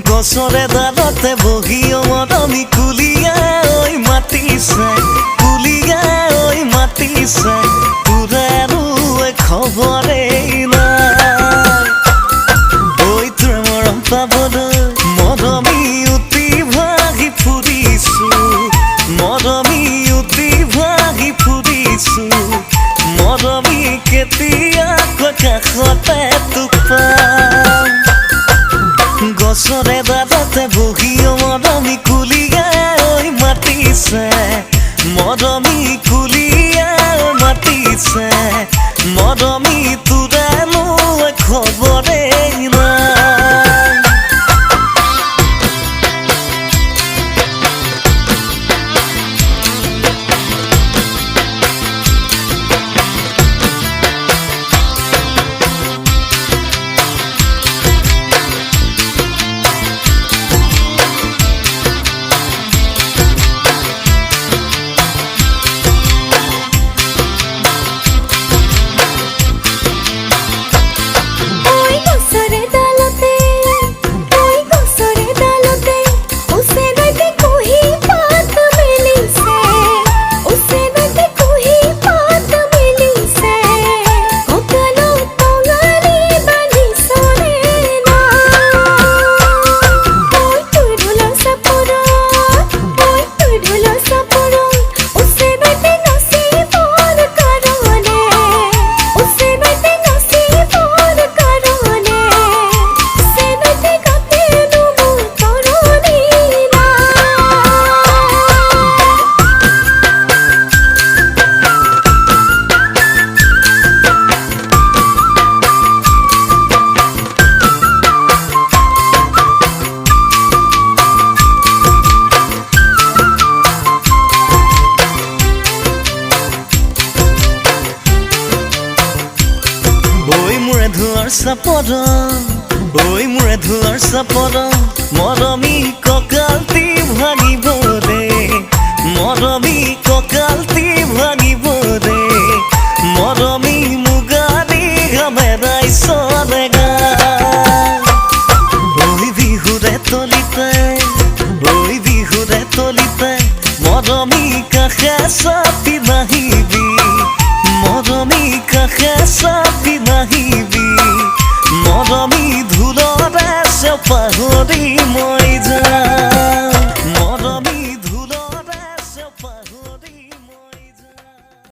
গছৰে দাঁততে বহি মৰমি কুলিয়া ঐ মাতিছে তোৰ আৰু খবৰেই নাই ঐ তোৰ মৰম পাবলৈ মৰমি উতি ভাগি ফুৰিছো মৰমি কেতিয়াকৈ কাষতে তোক পাম গছৰে দাঁততে বহি মৰমি কুলিয়া ঐ মাতিছে মৰমি তোৰানো খবৰেই নাই চাপৰ মৰমি কঁকালটি ভাঙিব ৰে মৰমি মুগাৰী ঘামেৰাই চলেগা ঐ বিহুৰে তলিতে মৰমি কাষে চাপি নাহিবি মৰমি ধুলৰে পাহৰি মই